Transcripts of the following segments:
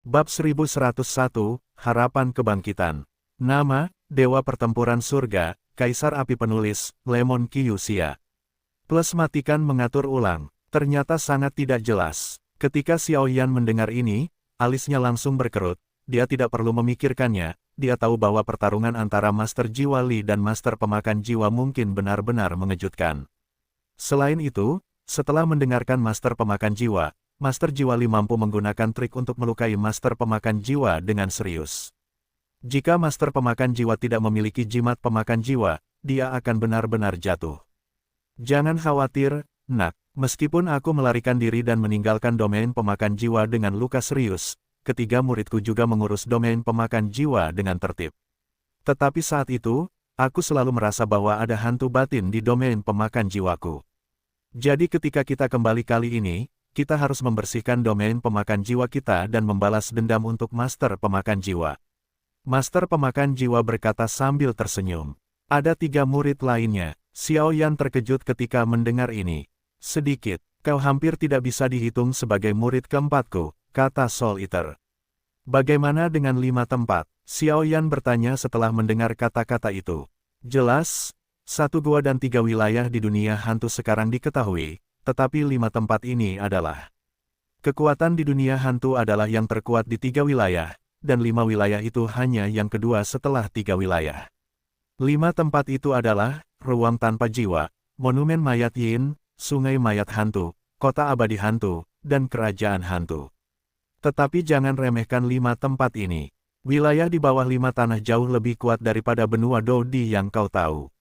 Bab 1101, Harapan Kebangkitan. Nama, Dewa Pertempuran Surga, Kaisar Api Penulis, Lemon Kyusia. Plus matikan mengatur ulang, ternyata sangat tidak jelas. Ketika Xiaoyan mendengar ini, alisnya langsung berkerut, dia tidak perlu memikirkannya, dia tahu bahwa pertarungan antara Master Jiwa Li dan Master Pemakan Jiwa mungkin benar-benar mengejutkan. Selain itu, setelah mendengarkan Master Pemakan Jiwa, Master Jiwa Li mampu menggunakan trik untuk melukai Master Pemakan Jiwa dengan serius. Jika Master Pemakan Jiwa tidak memiliki jimat pemakan jiwa, dia akan benar-benar jatuh. Jangan khawatir, nak. Meskipun aku melarikan diri dan meninggalkan domain pemakan jiwa dengan luka serius, ketiga muridku juga mengurus domain pemakan jiwa dengan tertib. Tetapi saat itu, aku selalu merasa bahwa ada hantu batin di domain pemakan jiwaku. Jadi ketika kita kembali kali ini, kita harus membersihkan domain pemakan jiwa kita dan membalas dendam untuk Master Pemakan Jiwa. Master Pemakan Jiwa berkata sambil tersenyum. Ada 3 murid lainnya. Xiaoyan terkejut ketika mendengar ini. Sedikit, kau hampir tidak bisa dihitung sebagai murid keempatku, kata Soul Eater. Bagaimana dengan 5 tempat? Xiaoyan bertanya setelah mendengar kata-kata itu. Jelas, 1 gua dan 3 wilayah di dunia hantu sekarang diketahui. Tetapi 5 tempat ini adalah kekuatan di dunia hantu adalah yang terkuat di 3 wilayah, dan 5 wilayah itu hanya yang kedua setelah 3 wilayah. 5 tempat itu adalah ruang tanpa jiwa, monumen mayat Yin, sungai mayat hantu, kota abadi hantu, dan kerajaan hantu. Tetapi jangan remehkan 5 tempat ini. Wilayah di bawah 5 tanah jauh lebih kuat daripada benua Dodi yang kau tahu.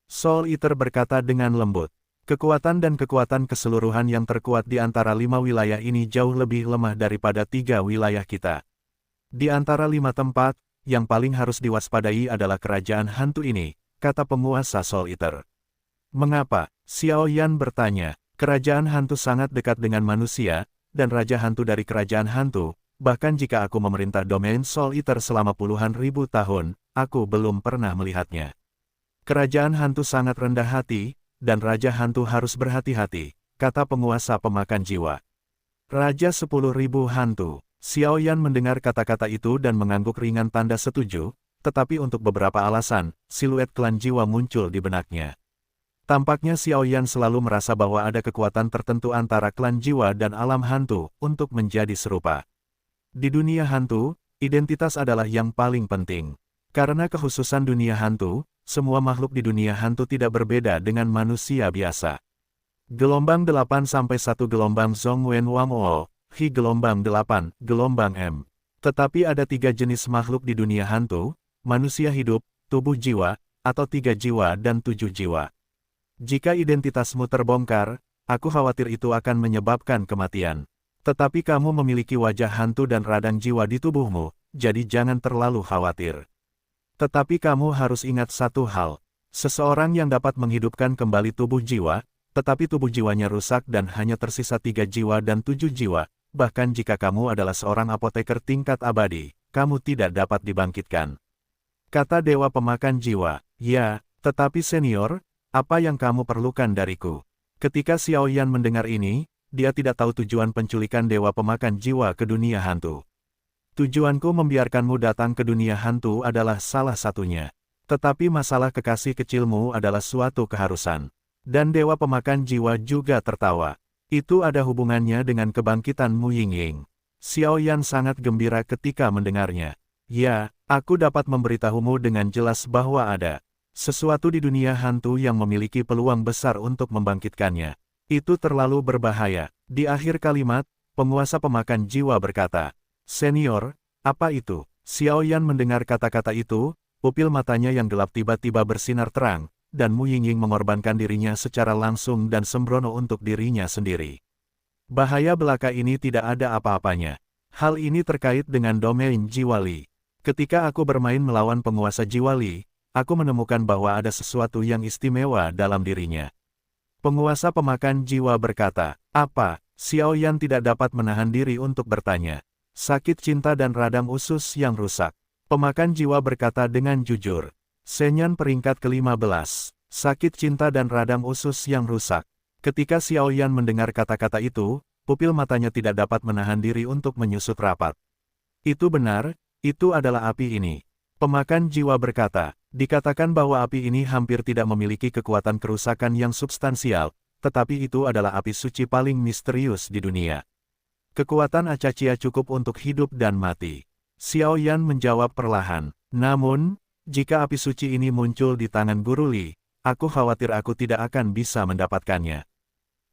Soul Eater berkata dengan lembut. Kekuatan dan kekuatan keseluruhan yang terkuat di antara 5 wilayah ini jauh lebih lemah daripada 3 wilayah kita. Di antara 5 tempat, yang paling harus diwaspadai adalah kerajaan hantu ini, kata penguasa Soul Eater. Mengapa? Xiaoyan bertanya. Kerajaan hantu sangat dekat dengan manusia, dan raja hantu dari kerajaan hantu, bahkan jika aku memerintah domain Soul Eater selama puluhan ribu tahun, aku belum pernah melihatnya. Kerajaan hantu sangat rendah hati, dan Raja Hantu harus berhati-hati, kata penguasa pemakan jiwa. Raja 10.000 hantu. Xiaoyan mendengar kata-kata itu dan mengangguk ringan tanda setuju, tetapi untuk beberapa alasan, siluet klan jiwa muncul di benaknya. Tampaknya Xiaoyan selalu merasa bahwa ada kekuatan tertentu antara klan jiwa dan alam hantu untuk menjadi serupa. Di dunia hantu, identitas adalah yang paling penting. Karena kekhususan dunia hantu, semua makhluk di dunia hantu tidak berbeda dengan manusia biasa. Gelombang 8 sampai 1 gelombang Zhongwen Wamou, Hi gelombang 8, gelombang M. Tetapi ada 3 jenis makhluk di dunia hantu, manusia hidup, tubuh jiwa, atau 3 jiwa dan 7 jiwa. Jika identitasmu terbongkar, aku khawatir itu akan menyebabkan kematian. Tetapi kamu memiliki wajah hantu dan radang jiwa di tubuhmu, jadi jangan terlalu khawatir. Tetapi kamu harus ingat satu hal, seseorang yang dapat menghidupkan kembali tubuh jiwa, tetapi tubuh jiwanya rusak dan hanya tersisa 3 jiwa dan 7 jiwa, bahkan jika kamu adalah seorang apoteker tingkat abadi, kamu tidak dapat dibangkitkan. Kata Dewa Pemakan Jiwa, ya, tetapi senior, apa yang kamu perlukan dariku? Ketika Xiaoyan mendengar ini, dia tidak tahu tujuan penculikan Dewa Pemakan Jiwa ke dunia hantu. Tujuanku membiarkanmu datang ke dunia hantu adalah salah satunya. Tetapi masalah kekasih kecilmu adalah suatu keharusan. Dan Dewa Pemakan Jiwa juga tertawa. Itu ada hubungannya dengan kebangkitan Mu Yingying. Xiaoyan sangat gembira ketika mendengarnya. Ya, aku dapat memberitahumu dengan jelas bahwa ada sesuatu di dunia hantu yang memiliki peluang besar untuk membangkitkannya. Itu terlalu berbahaya. Di akhir kalimat, penguasa pemakan jiwa berkata, Senior, apa itu? Xiaoyan mendengar kata-kata itu, pupil matanya yang gelap tiba-tiba bersinar terang, dan Mu Yingying mengorbankan dirinya secara langsung dan sembrono untuk dirinya sendiri. Bahaya belaka ini tidak ada apa-apanya. Hal ini terkait dengan domain Jiwa Li. Ketika aku bermain melawan penguasa Jiwa Li, aku menemukan bahwa ada sesuatu yang istimewa dalam dirinya. Penguasa pemakan jiwa berkata, apa? Xiaoyan tidak dapat menahan diri untuk bertanya. Sakit cinta dan radang usus yang rusak. Pemakan jiwa berkata dengan jujur. Senyan peringkat ke-15. Sakit cinta dan radang usus yang rusak. Ketika Xiaoyan mendengar kata-kata itu, pupil matanya tidak dapat menahan diri untuk menyusut rapat. Itu benar, itu adalah api ini. Pemakan jiwa berkata, dikatakan bahwa api ini hampir tidak memiliki kekuatan kerusakan yang substansial, tetapi itu adalah api suci paling misterius di dunia. Kekuatan Acacia cukup untuk hidup dan mati. Xiao Yan menjawab perlahan, namun, jika api suci ini muncul di tangan Guru Li, aku khawatir aku tidak akan bisa mendapatkannya.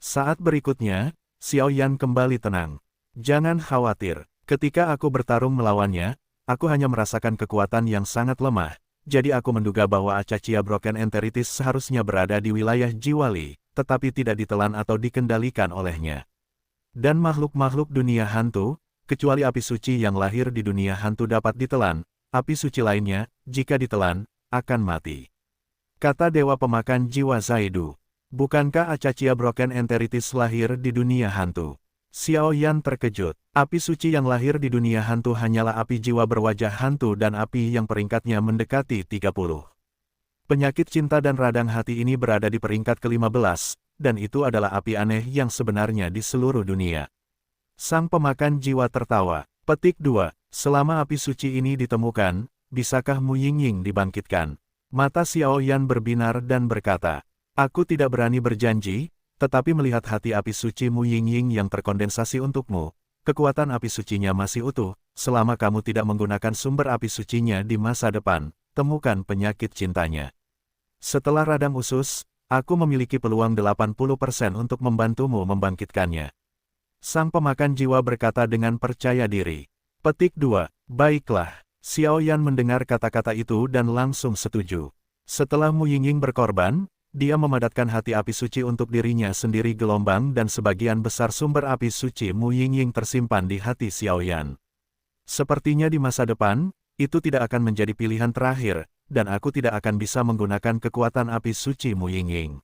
Saat berikutnya, Xiao Yan kembali tenang. Jangan khawatir, ketika aku bertarung melawannya, aku hanya merasakan kekuatan yang sangat lemah, jadi aku menduga bahwa Acacia Broken Enteritis seharusnya berada di wilayah jiwa Li, tetapi tidak ditelan atau dikendalikan olehnya. Dan makhluk-makhluk dunia hantu, kecuali api suci yang lahir di dunia hantu dapat ditelan, api suci lainnya, jika ditelan, akan mati. Kata Dewa Pemakan Jiwa Zaidu. Bukankah Acacia Broken Enteritis lahir di dunia hantu? Xiao Yan terkejut. Api suci yang lahir di dunia hantu hanyalah api jiwa berwajah hantu dan api yang peringkatnya mendekati 30. Penyakit cinta dan radang hati ini berada di peringkat ke-15, dan itu adalah api aneh yang sebenarnya di seluruh dunia. Sang Pemakan Jiwa tertawa. Petik 2. Selama api suci ini ditemukan, bisakah Mu Yingying dibangkitkan? Mata Xiao Yan berbinar dan berkata, aku tidak berani berjanji, tetapi melihat hati api suci Mu Yingying yang terkondensasi untukmu, kekuatan api sucinya masih utuh, selama kamu tidak menggunakan sumber api sucinya di masa depan, temukan penyakit cintanya. Setelah radang usus, aku memiliki peluang 80% untuk membantumu membangkitkannya. Sang Pemakan Jiwa berkata dengan percaya diri. Petik 2. Baiklah. Xiao Yan mendengar kata-kata itu dan langsung setuju. Setelah Mu Yingying berkorban, dia memadatkan hati api suci untuk dirinya sendiri gelombang dan sebagian besar sumber api suci Mu Yingying tersimpan di hati Xiao Yan. Sepertinya di masa depan, itu tidak akan menjadi pilihan terakhir, dan aku tidak akan bisa menggunakan kekuatan api suci Mu Yingying.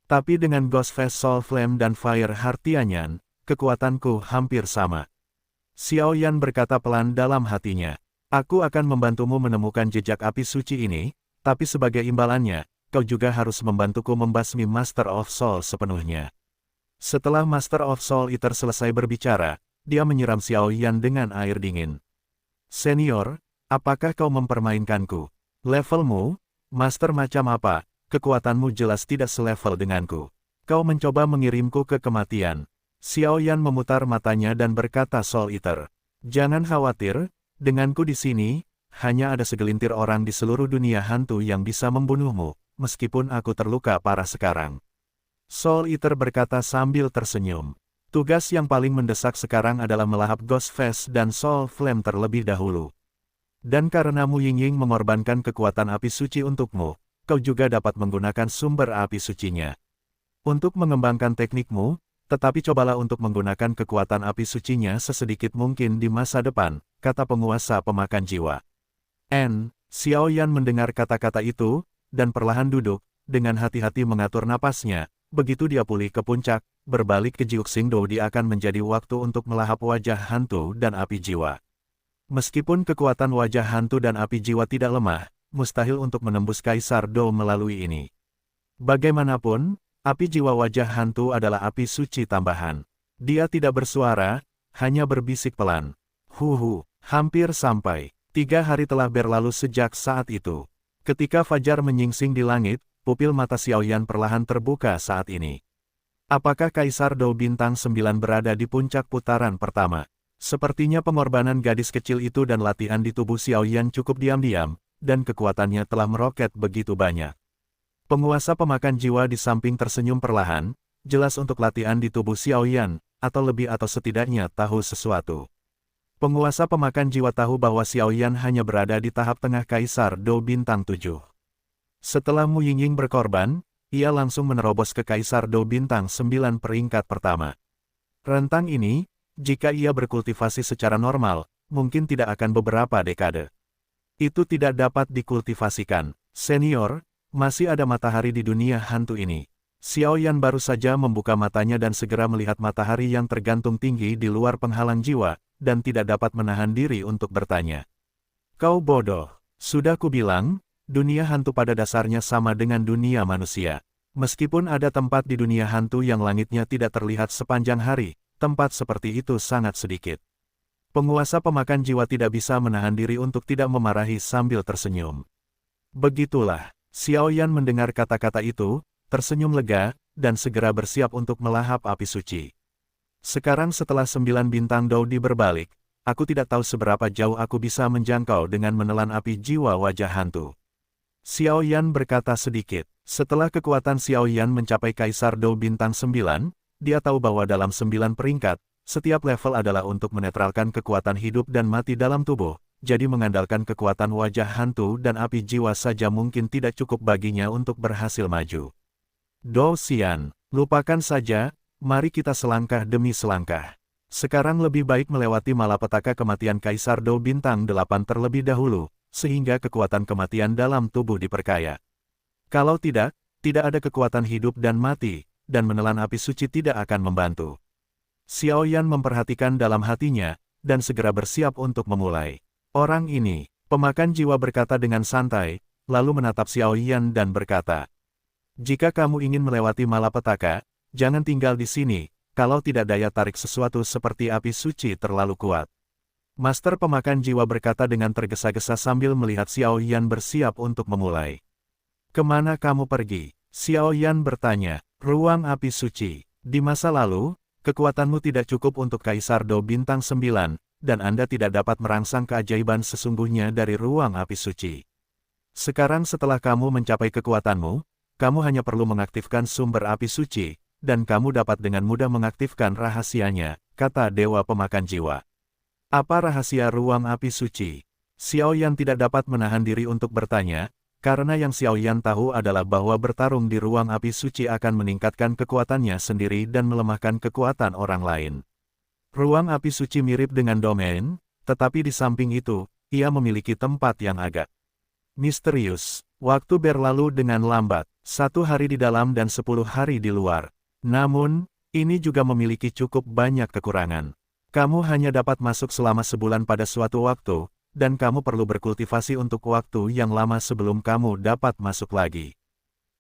Tapi dengan Ghost Face Soul Flame dan Fire Heart Tianyan, kekuatanku hampir sama. Xiao Yan berkata pelan dalam hatinya, aku akan membantumu menemukan jejak api suci ini, tapi sebagai imbalannya, kau juga harus membantuku membasmi Master of Soul sepenuhnya. Setelah Master of Soul Eater selesai berbicara, dia menyiram Xiao Yan dengan air dingin. Senior, apakah kau mempermainkanku? Levelmu, Master macam apa, kekuatanmu jelas tidak selevel denganku. Kau mencoba mengirimku ke kematian. Xiao Yan memutar matanya dan berkata Soul Eater, jangan khawatir, denganku di sini, hanya ada segelintir orang di seluruh dunia hantu yang bisa membunuhmu. Meskipun aku terluka parah sekarang. Soul Eater berkata sambil tersenyum. Tugas yang paling mendesak sekarang adalah melahap Ghost Face dan Soul Flame terlebih dahulu. Dan karena Mu Yingying mengorbankan kekuatan api suci untukmu, kau juga dapat menggunakan sumber api sucinya. Untuk mengembangkan teknikmu, tetapi cobalah untuk menggunakan kekuatan api sucinya sesedikit mungkin di masa depan, kata penguasa Pemakan Jiwa. Xiao Yan mendengar kata-kata itu, dan perlahan duduk, dengan hati-hati mengatur napasnya, begitu dia pulih ke puncak, berbalik ke Jiuxingdo dia akan menjadi waktu untuk melahap wajah hantu dan api jiwa. Meskipun kekuatan wajah hantu dan api jiwa tidak lemah, mustahil untuk menembus Kaisar Do melalui ini. Bagaimanapun, api jiwa wajah hantu adalah api suci tambahan. Dia tidak bersuara, hanya berbisik pelan. Hampir sampai. 3 hari telah berlalu sejak saat itu. Ketika fajar menyingsing di langit, pupil mata Xiao Yan perlahan terbuka saat ini. Apakah Kaisar Do Bintang 9 berada di puncak putaran pertama? Sepertinya pengorbanan gadis kecil itu dan latihan di tubuh Xiao Yan cukup diam-diam, dan kekuatannya telah meroket begitu banyak. Penguasa Pemakan Jiwa di samping tersenyum perlahan, jelas untuk latihan di tubuh Xiao Yan, atau lebih atau setidaknya tahu sesuatu. Penguasa Pemakan Jiwa tahu bahwa Xiao Yan hanya berada di tahap tengah Kaisar Do Bintang 7. Setelah Mu Yingying berkorban, ia langsung menerobos ke Kaisar Do Bintang 9 peringkat pertama. Rentang ini, jika ia berkultivasi secara normal, mungkin tidak akan beberapa dekade. Itu tidak dapat dikultivasikan. Senior, masih ada matahari di dunia hantu ini. Xiao Yan baru saja membuka matanya dan segera melihat matahari yang tergantung tinggi di luar penghalang jiwa, dan tidak dapat menahan diri untuk bertanya. Kau bodoh. Sudah kubilang, dunia hantu pada dasarnya sama dengan dunia manusia. Meskipun ada tempat di dunia hantu yang langitnya tidak terlihat sepanjang hari, tempat seperti itu sangat sedikit. Penguasa pemakan jiwa tidak bisa menahan diri untuk tidak memarahi sambil tersenyum. Begitulah, Xiao Yan mendengar kata-kata itu, tersenyum lega, dan segera bersiap untuk melahap api suci. Sekarang setelah 9 bintang Dou berbalik, aku tidak tahu seberapa jauh aku bisa menjangkau dengan menelan api jiwa wajah hantu. Xiao Yan berkata sedikit. Setelah kekuatan Xiao Yan mencapai Kaisar Dou bintang 9, dia tahu bahwa dalam 9 peringkat, setiap level adalah untuk menetralkan kekuatan hidup dan mati dalam tubuh, jadi mengandalkan kekuatan wajah hantu dan api jiwa saja mungkin tidak cukup baginya untuk berhasil maju. Dou Xian, lupakan saja, mari kita selangkah demi selangkah. Sekarang lebih baik melewati malapetaka kematian Kaisar Dou bintang 8 terlebih dahulu, sehingga kekuatan kematian dalam tubuh diperkaya. Kalau tidak, tidak ada kekuatan hidup dan mati, dan menelan api suci tidak akan membantu. Xiao Yan memperhatikan dalam hatinya, dan segera bersiap untuk memulai. Orang ini, pemakan jiwa berkata dengan santai, lalu menatap Xiao Yan dan berkata, "Jika kamu ingin melewati malapetaka, jangan tinggal di sini, kalau tidak daya tarik sesuatu seperti api suci terlalu kuat." Master pemakan jiwa berkata dengan tergesa-gesa sambil melihat Xiao Yan bersiap untuk memulai. "Kemana kamu pergi?" Xiao Yan bertanya. "Ruang api suci. Di masa lalu, kekuatanmu tidak cukup untuk Kaisar Dou bintang 9, dan Anda tidak dapat merangsang keajaiban sesungguhnya dari ruang api suci. Sekarang setelah kamu mencapai kekuatanmu, kamu hanya perlu mengaktifkan sumber api suci, dan kamu dapat dengan mudah mengaktifkan rahasianya," kata Dewa Pemakan Jiwa. "Apa rahasia ruang api suci?" Xiao Yan tidak dapat menahan diri untuk bertanya, karena yang Xiao Yan tahu adalah bahwa bertarung di ruang api suci akan meningkatkan kekuatannya sendiri dan melemahkan kekuatan orang lain. Ruang api suci mirip dengan domain, tetapi di samping itu, ia memiliki tempat yang agak misterius. Waktu berlalu dengan lambat, 1 hari di dalam dan 10 hari di luar. Namun, ini juga memiliki cukup banyak kekurangan. Kamu hanya dapat masuk selama sebulan pada suatu waktu, dan kamu perlu berkultivasi untuk waktu yang lama sebelum kamu dapat masuk lagi.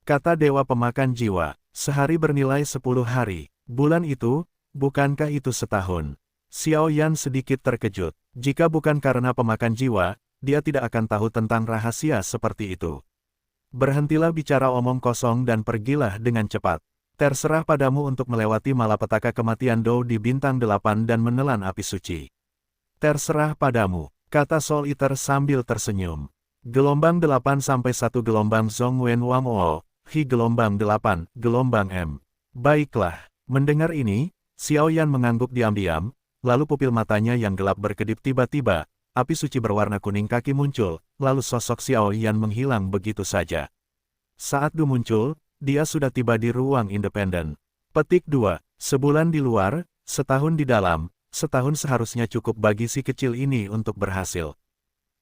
Kata Dewa Pemakan Jiwa, "Sehari bernilai 10 hari. Bulan itu, bukankah itu setahun?" Xiao Yan sedikit terkejut. Jika bukan karena pemakan jiwa, dia tidak akan tahu tentang rahasia seperti itu. "Berhentilah bicara omong kosong dan pergilah dengan cepat. Terserah padamu untuk melewati malapetaka kematian Dou di bintang 8 dan menelan api suci." "Terserah padamu," kata Soul Eater sambil tersenyum. "Gelombang 8 sampai 1 gelombang Zhong Wen Wang O, Hi gelombang 8, gelombang M." "Baiklah." Mendengar ini, Xiao Yan mengangguk diam-diam, lalu pupil matanya yang gelap berkedip tiba-tiba, api suci berwarna kuning kaki muncul, lalu sosok Xiao Yan menghilang begitu saja. Saat Du muncul, dia sudah tiba di ruang independen. Petik 2. Sebulan di luar, setahun di dalam. Setahun seharusnya cukup bagi si kecil ini untuk berhasil.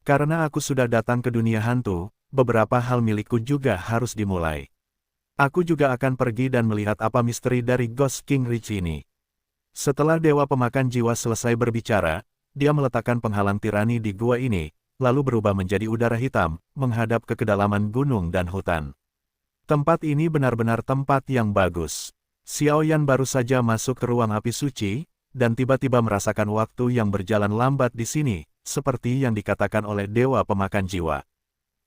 Karena aku sudah datang ke dunia hantu, beberapa hal milikku juga harus dimulai. Aku juga akan pergi dan melihat apa misteri dari Ghost King Rich ini. Setelah Dewa Pemakan Jiwa selesai berbicara, dia meletakkan penghalang tirani di gua ini, lalu berubah menjadi udara hitam, menghadap ke kedalaman gunung dan hutan. Tempat ini benar-benar tempat yang bagus. Xiao Yan baru saja masuk ke ruang api suci, dan tiba-tiba merasakan waktu yang berjalan lambat di sini, seperti yang dikatakan oleh Dewa Pemakan Jiwa.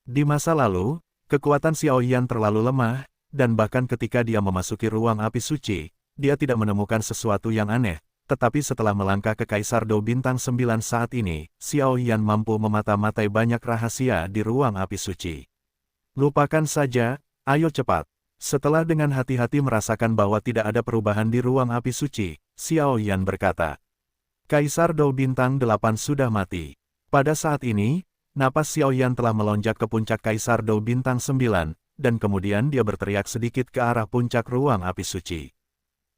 Di masa lalu, kekuatan Xiao Yan terlalu lemah, dan bahkan ketika dia memasuki ruang api suci, dia tidak menemukan sesuatu yang aneh, tetapi setelah melangkah ke Kaisar Dou bintang 9 saat ini, Xiao Yan mampu memata-matai banyak rahasia di ruang api suci. "Lupakan saja, ayo cepat." Setelah dengan hati-hati merasakan bahwa tidak ada perubahan di ruang api suci, Xiao Yan berkata, "Kaisar Dou bintang 8 sudah mati." Pada saat ini, napas Xiao Yan telah melonjak ke puncak Kaisar Dou bintang 9, dan kemudian dia berteriak sedikit ke arah puncak ruang api suci.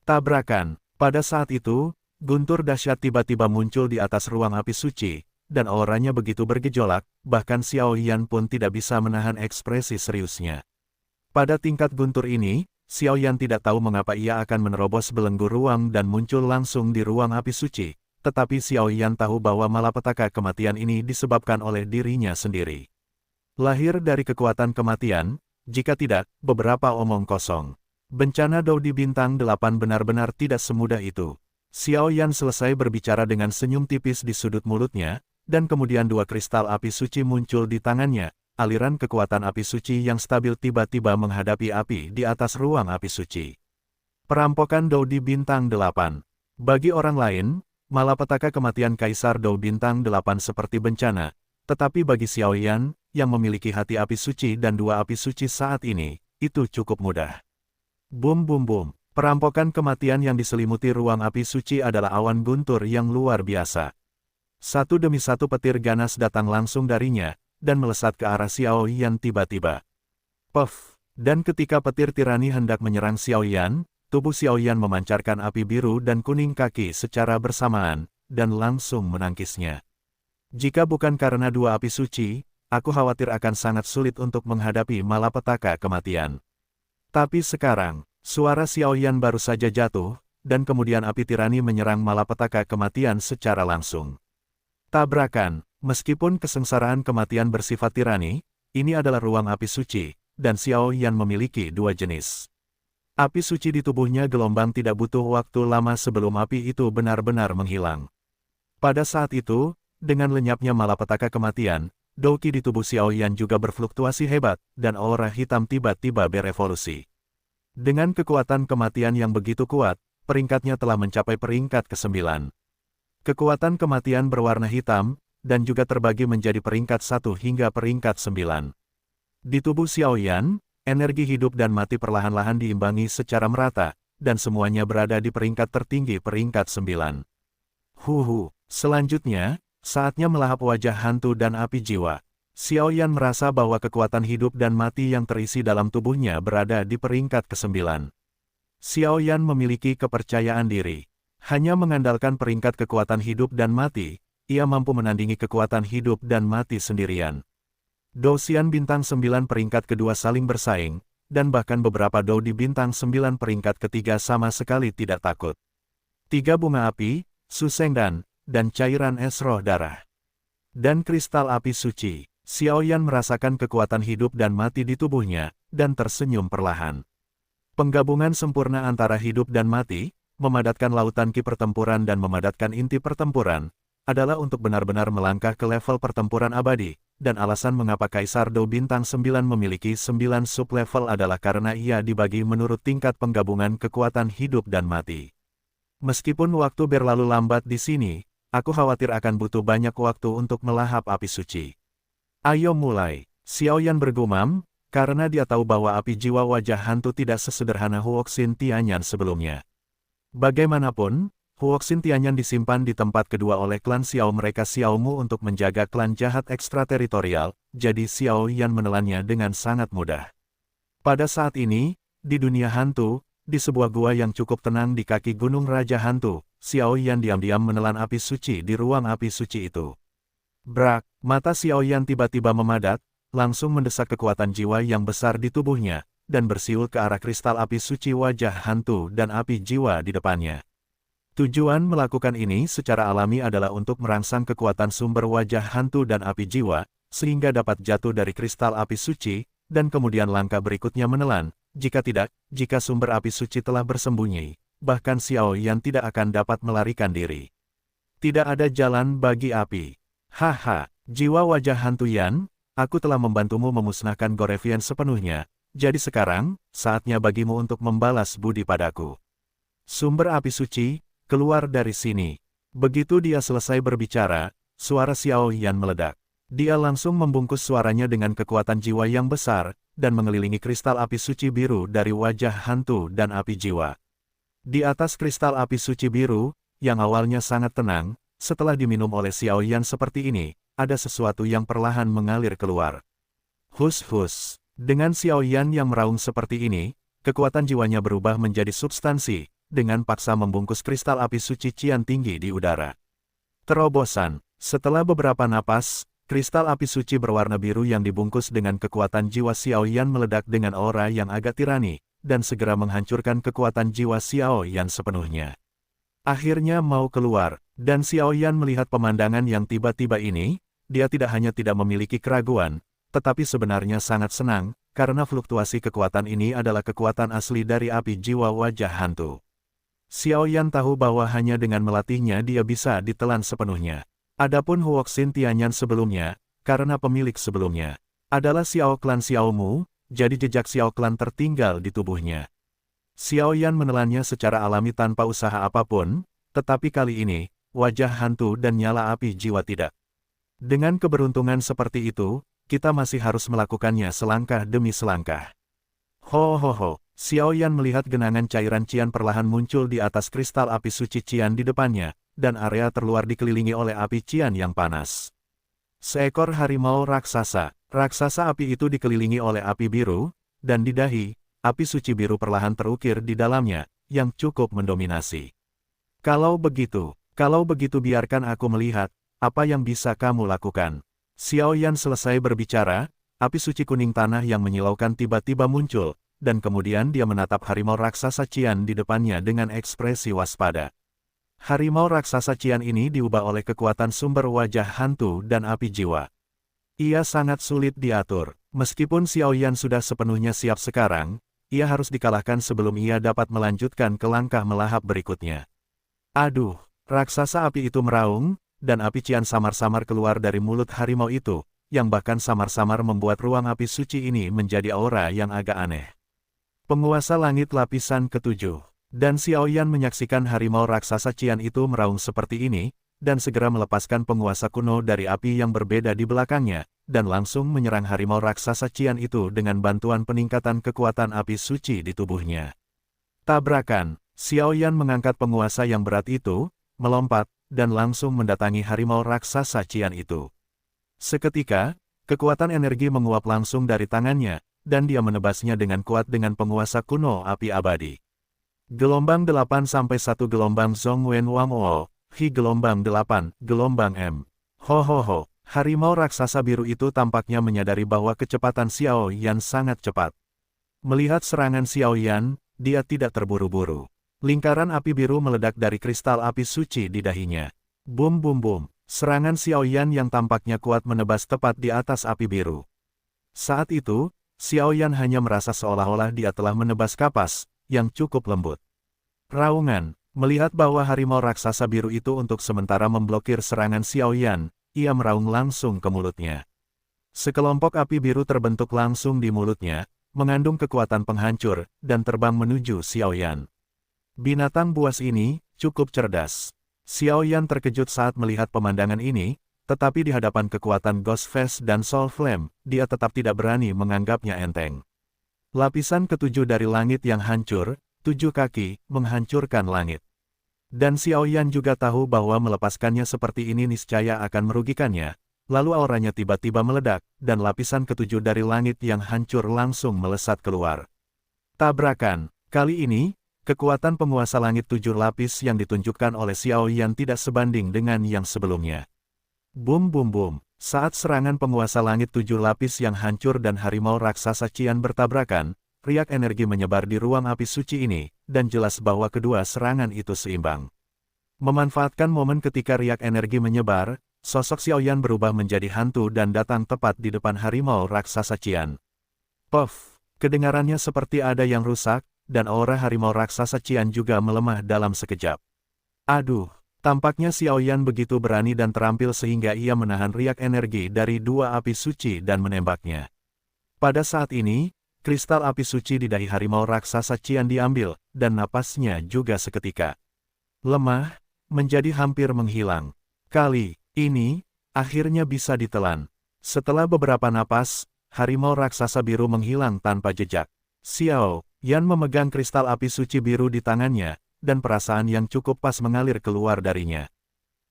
Tabrakan. Pada saat itu, guntur dahsyat tiba-tiba muncul di atas ruang api suci, dan auranya begitu bergejolak, bahkan Xiao Yan pun tidak bisa menahan ekspresi seriusnya. Pada tingkat guntur ini, Xiao Yan tidak tahu mengapa ia akan menerobos belenggu ruang dan muncul langsung di ruang api suci, tetapi Xiao Yan tahu bahwa malapetaka kematian ini disebabkan oleh dirinya sendiri. Lahir dari kekuatan kematian, jika tidak, beberapa omong kosong. Bencana Dou di bintang 8 benar-benar tidak semudah itu. Xiao Yan selesai berbicara dengan senyum tipis di sudut mulutnya, dan kemudian dua kristal api suci muncul di tangannya. Aliran kekuatan api suci yang stabil tiba-tiba menghadapi api di atas ruang api suci. Perampokan Dou di Bintang 8. Bagi orang lain, malapetaka kematian Kaisar Dou Bintang 8 seperti bencana, tetapi bagi Xiao Yan, yang memiliki hati api suci dan dua api suci saat ini, itu cukup mudah. Bum bum bum, perampokan kematian yang diselimuti ruang api suci adalah awan guntur yang luar biasa. Satu demi satu petir ganas datang langsung darinya, dan melesat ke arah Xiao Yan tiba-tiba. Puff, dan ketika petir tirani hendak menyerang Xiao Yan, tubuh Xiao Yan memancarkan api biru dan kuning kaki secara bersamaan, dan langsung menangkisnya. Jika bukan karena dua api suci, aku khawatir akan sangat sulit untuk menghadapi malapetaka kematian. Tapi sekarang, suara Xiao Yan baru saja jatuh, dan kemudian api tirani menyerang malapetaka kematian secara langsung. Tabrakan, meskipun kesengsaraan kematian bersifat tirani, ini adalah ruang api suci, dan Xiao Yan memiliki dua jenis. Api suci di tubuhnya gelombang tidak butuh waktu lama sebelum api itu benar-benar menghilang. Pada saat itu, dengan lenyapnya malapetaka kematian, Dou Qi di tubuh Xiao Yan juga berfluktuasi hebat, dan aura hitam tiba-tiba berevolusi. Dengan kekuatan kematian yang begitu kuat, peringkatnya telah mencapai peringkat ke-9. Kekuatan kematian berwarna hitam, dan juga terbagi menjadi peringkat 1 hingga peringkat 9. Di tubuh Xiao Yan, energi hidup dan mati perlahan-lahan diimbangi secara merata, dan semuanya berada di peringkat tertinggi peringkat 9. Selanjutnya, saatnya melahap wajah hantu dan api jiwa. Xiao Yan merasa bahwa kekuatan hidup dan mati yang terisi dalam tubuhnya berada di peringkat ke-9. Xiao Yan memiliki kepercayaan diri. Hanya mengandalkan peringkat kekuatan hidup dan mati, ia mampu menandingi kekuatan hidup dan mati sendirian. Dou Xian Bintang 9 peringkat kedua saling bersaing, dan bahkan beberapa Dou di Bintang 9 peringkat ketiga sama sekali tidak takut. 3 bunga api, Su Sengdan, dan cairan es roh darah. Dan kristal api suci, Xiao Yan merasakan kekuatan hidup dan mati di tubuhnya, dan tersenyum perlahan. Penggabungan sempurna antara hidup dan mati, memadatkan lautan ki pertempuran dan memadatkan inti pertempuran, adalah untuk benar-benar melangkah ke level pertempuran abadi, dan alasan mengapa Kaisar Dou Bintang 9 memiliki 9 sub-level adalah karena ia dibagi menurut tingkat penggabungan kekuatan hidup dan mati. Meskipun waktu berlalu lambat di sini, aku khawatir akan butuh banyak waktu untuk melahap api suci. Ayo mulai, Xiao Yan bergumam, karena dia tahu bahwa api jiwa wajah hantu tidak sesederhana Huoxin Tianyan sebelumnya. Bagaimanapun, Huoxin Tianyan disimpan di tempat kedua oleh klan Xiao mereka Xiao Mu untuk menjaga klan jahat ekstrateritorial, jadi Xiao Yan menelannya dengan sangat mudah. Pada saat ini, di dunia hantu, di sebuah gua yang cukup tenang di kaki Gunung Raja Hantu, Xiao Yan diam-diam menelan api suci di ruang api suci itu. Brak, mata Xiao Yan tiba-tiba memadat, langsung mendesak kekuatan jiwa yang besar di tubuhnya, dan bersiul ke arah kristal api suci wajah hantu dan api jiwa di depannya. Tujuan melakukan ini secara alami adalah untuk merangsang kekuatan sumber wajah hantu dan api jiwa, sehingga dapat jatuh dari kristal api suci, dan kemudian langkah berikutnya menelan. Jika tidak, jika sumber api suci telah bersembunyi, bahkan Xiao Yan tidak akan dapat melarikan diri. Tidak ada jalan bagi api. Haha, jiwa wajah hantu Yan, aku telah membantumu memusnahkan Gorevian sepenuhnya, jadi sekarang, saatnya bagimu untuk membalas budi padaku. Sumber api suci, keluar dari sini. Begitu dia selesai berbicara, suara Xiao Yan meledak. Dia langsung membungkus suaranya dengan kekuatan jiwa yang besar, dan mengelilingi kristal api suci biru dari wajah hantu dan api jiwa. Di atas kristal api suci biru, yang awalnya sangat tenang, setelah diminum oleh Xiao Yan seperti ini, ada sesuatu yang perlahan mengalir keluar. Hus-hus, dengan Xiao Yan yang meraung seperti ini, kekuatan jiwanya berubah menjadi substansi, dengan paksa membungkus kristal api suci Qian tinggi di udara. Terobosan, setelah beberapa napas, kristal api suci berwarna biru yang dibungkus dengan kekuatan jiwa Xiao Yan meledak dengan aura yang agak tirani, dan segera menghancurkan kekuatan jiwa Xiao Yan sepenuhnya. Akhirnya mau keluar, dan Xiao Yan melihat pemandangan yang tiba-tiba ini, dia tidak hanya tidak memiliki keraguan, tetapi sebenarnya sangat senang, karena fluktuasi kekuatan ini adalah kekuatan asli dari api jiwa wajah hantu. Xiao Yan tahu bahwa hanya dengan melatihnya dia bisa ditelan sepenuhnya. Adapun Huoxin Tianyan sebelumnya, karena pemilik sebelumnya adalah Xiao Klan Xiao Mu, jadi jejak Xiao Klan tertinggal di tubuhnya. Xiao Yan menelannya secara alami tanpa usaha apapun, tetapi kali ini, wajah hantu dan nyala api jiwa tidak. Dengan keberuntungan seperti itu, kita masih harus melakukannya selangkah demi selangkah. Ho ho ho, Xiao Yan melihat genangan cairan cian perlahan muncul di atas kristal api suci cian di depannya, dan area terluar dikelilingi oleh api cian yang panas. Seekor harimau raksasa api itu dikelilingi oleh api biru, dan di dahi, api suci biru perlahan terukir di dalamnya, yang cukup mendominasi. Kalau begitu biarkan aku melihat, apa yang bisa kamu lakukan. Xiao Yan selesai berbicara, api suci kuning tanah yang menyilaukan tiba-tiba muncul, dan kemudian dia menatap harimau raksasa cian di depannya dengan ekspresi waspada. Harimau raksasa cian ini diubah oleh kekuatan sumber wajah hantu dan api jiwa. Ia sangat sulit diatur. Meskipun Xiao Yan sudah sepenuhnya siap sekarang, ia harus dikalahkan sebelum ia dapat melanjutkan ke langkah melahap berikutnya. Aduh, raksasa api itu meraung, dan api cian samar-samar keluar dari mulut harimau itu, yang bahkan samar-samar membuat ruang api suci ini menjadi aura yang agak aneh. Penguasa langit lapisan ketujuh. Dan Xiao Yan menyaksikan harimau raksasa cian itu meraung seperti ini, dan segera melepaskan penguasa kuno dari api yang berbeda di belakangnya, dan langsung menyerang harimau raksasa cian itu dengan bantuan peningkatan kekuatan api suci di tubuhnya. Tabrakan, Xiao Yan mengangkat penguasa yang berat itu, melompat, dan langsung mendatangi harimau raksasa cian itu. Seketika, kekuatan energi menguap langsung dari tangannya, dan dia menebasnya dengan kuat dengan penguasa kuno api abadi. Gelombang 8 sampai 1 gelombang Zhong Wen Wang O, Hi gelombang 8, gelombang M. Ho ho ho, harimau raksasa biru itu tampaknya menyadari bahwa kecepatan Xiao Yan sangat cepat. Melihat serangan Xiao Yan, dia tidak terburu-buru. Lingkaran api biru meledak dari kristal api suci di dahinya. Bum bum bum, serangan Xiao Yan yang tampaknya kuat menebas tepat di atas api biru. Saat itu, Xiao Yan hanya merasa seolah-olah dia telah menebas kapas, yang cukup lembut. Raungan, melihat bahwa harimau raksasa biru itu untuk sementara memblokir serangan Xiao Yan, ia meraung langsung ke mulutnya. Sekelompok api biru terbentuk langsung di mulutnya, mengandung kekuatan penghancur, dan terbang menuju Xiao Yan. Binatang buas ini, cukup cerdas. Xiao Yan terkejut saat melihat pemandangan ini, tetapi di hadapan kekuatan Ghost Face dan Soul Flame, dia tetap tidak berani menganggapnya enteng. Lapisan ketujuh dari langit yang hancur, 7 kaki, menghancurkan langit. Dan Xiao Yan juga tahu bahwa melepaskannya seperti ini niscaya akan merugikannya, lalu auranya tiba-tiba meledak, dan lapisan ketujuh dari langit yang hancur langsung melesat keluar. Tabrakan, kali ini, kekuatan penguasa langit 7 lapis yang ditunjukkan oleh Xiao Yan tidak sebanding dengan yang sebelumnya. Bum bum bum, saat serangan penguasa langit 7 lapis yang hancur dan harimau raksasa cian bertabrakan, riak energi menyebar di ruang api suci ini, dan jelas bahwa kedua serangan itu seimbang. Memanfaatkan momen ketika riak energi menyebar, sosok Xiao Yan berubah menjadi hantu dan datang tepat di depan harimau raksasa cian. Puff, kedengarannya seperti ada yang rusak, dan aura harimau raksasa cian juga melemah dalam sekejap. Aduh! Tampaknya Xiao Yan begitu berani dan terampil sehingga ia menahan riak energi dari dua api suci dan menembaknya. Pada saat ini, kristal api suci di dahi harimau raksasa cian diambil, dan napasnya juga seketika lemah, menjadi hampir menghilang. Kali ini, akhirnya bisa ditelan. Setelah beberapa napas, harimau raksasa biru menghilang tanpa jejak. Xiao Yan memegang kristal api suci biru di tangannya, dan perasaan yang cukup pas mengalir keluar darinya.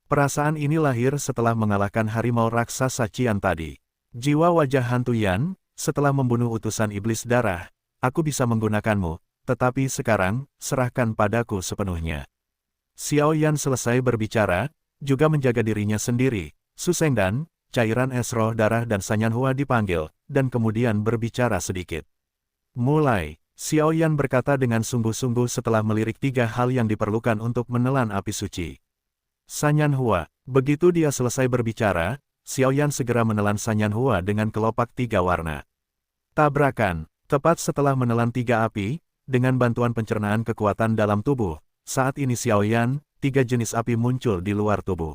Perasaan ini lahir setelah mengalahkan harimau raksasa cian tadi. Jiwa wajah hantu Yan, setelah membunuh utusan iblis darah, aku bisa menggunakanmu, tetapi sekarang, serahkan padaku sepenuhnya. Xiao Yan selesai berbicara, juga menjaga dirinya sendiri. Su Shengdan, cairan es roh darah dan Sanyan Hua dipanggil, dan kemudian berbicara sedikit. Mulai. Xiao Yan berkata dengan sungguh-sungguh setelah melirik 3 hal yang diperlukan untuk menelan api suci. Sanyan Hua, begitu dia selesai berbicara, Xiao Yan segera menelan Sanyan Hua dengan kelopak 3 warna. Tabrakan, tepat setelah menelan 3 api, dengan bantuan pencernaan kekuatan dalam tubuh, saat ini Xiaoyan, 3 jenis api muncul di luar tubuh.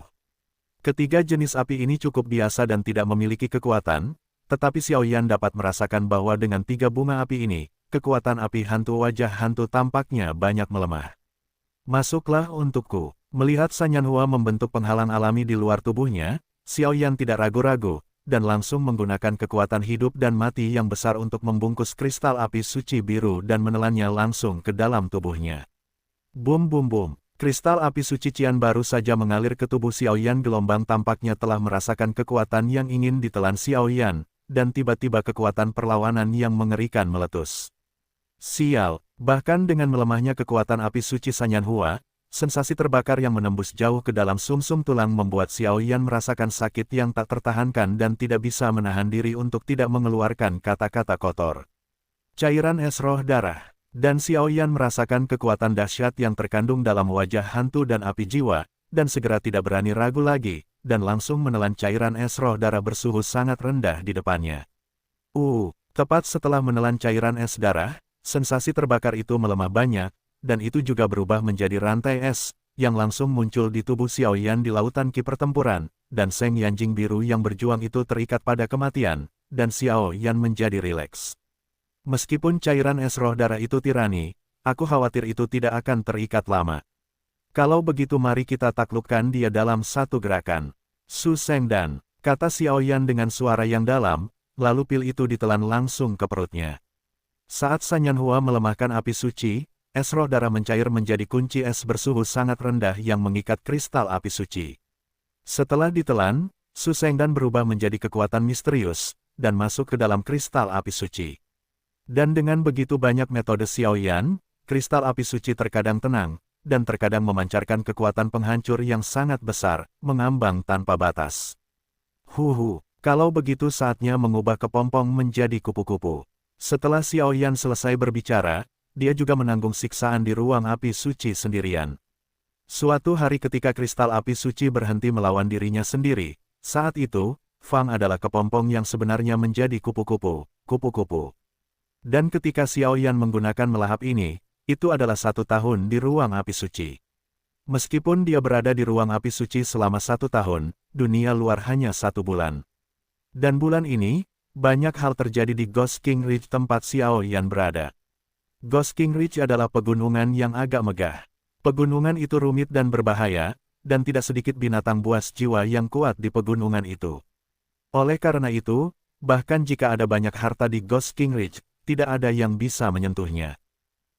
Ketiga jenis api ini cukup biasa dan tidak memiliki kekuatan, tetapi Xiaoyan dapat merasakan bahwa dengan 3 bunga api ini, kekuatan api hantu wajah hantu tampaknya banyak melemah. Masuklah untukku. Melihat Sanyanhua membentuk penghalang alami di luar tubuhnya, Xiaoyan tidak ragu-ragu, dan langsung menggunakan kekuatan hidup dan mati yang besar untuk membungkus kristal api suci biru dan menelannya langsung ke dalam tubuhnya. Bum bum bum, kristal api suci Qian baru saja mengalir ke tubuh Xiaoyan. Gelombang tampaknya telah merasakan kekuatan yang ingin ditelan Xiaoyan, dan tiba-tiba kekuatan perlawanan yang mengerikan meletus. Sial, bahkan dengan melemahnya kekuatan api suci Sanyanhua, sensasi terbakar yang menembus jauh ke dalam sumsum tulang membuat Xiaoyan merasakan sakit yang tak tertahankan dan tidak bisa menahan diri untuk tidak mengeluarkan kata-kata kotor. Cairan es roh darah. Dan Xiaoyan merasakan kekuatan dahsyat yang terkandung dalam wajah hantu dan api jiwa, dan segera tidak berani ragu lagi, dan langsung menelan cairan es roh darah bersuhu sangat rendah di depannya. Tepat setelah menelan cairan es darah, sensasi terbakar itu melemah banyak, dan itu juga berubah menjadi rantai es, yang langsung muncul di tubuh Xiaoyan di lautan ki pertempuran, dan Seng Yanjing biru yang berjuang itu terikat pada kematian, dan Xiaoyan menjadi rileks. Meskipun cairan es roh darah itu tirani, aku khawatir itu tidak akan terikat lama. Kalau begitu mari kita taklukkan dia dalam satu gerakan. Su Sengdan, kata Xiaoyan dengan suara yang dalam, lalu pil itu ditelan langsung ke perutnya. Saat Sanyanhua melemahkan api suci, es roh darah mencair menjadi kunci es bersuhu sangat rendah yang mengikat kristal api suci. Setelah ditelan, Su Sengdan berubah menjadi kekuatan misterius, dan masuk ke dalam kristal api suci. Dan dengan begitu banyak metode Xiaoyan, kristal api suci terkadang tenang, dan terkadang memancarkan kekuatan penghancur yang sangat besar, mengambang tanpa batas. Kalau begitu saatnya mengubah kepompong menjadi kupu-kupu. Setelah Xiaoyan selesai berbicara, dia juga menanggung siksaan di ruang api suci sendirian. Suatu hari ketika kristal api suci berhenti melawan dirinya sendiri, saat itu, Fang adalah kepompong yang sebenarnya menjadi kupu-kupu. Dan ketika Xiaoyan menggunakan melahap ini, itu adalah 1 tahun di ruang api suci. Meskipun dia berada di ruang api suci selama 1 tahun, dunia luar hanya 1 bulan. Dan bulan ini, banyak hal terjadi di Ghost King Ridge tempat Xiaoyan berada. Ghost King Ridge adalah pegunungan yang agak megah. Pegunungan itu rumit dan berbahaya, dan tidak sedikit binatang buas jiwa yang kuat di pegunungan itu. Oleh karena itu, bahkan jika ada banyak harta di Ghost King Ridge, tidak ada yang bisa menyentuhnya.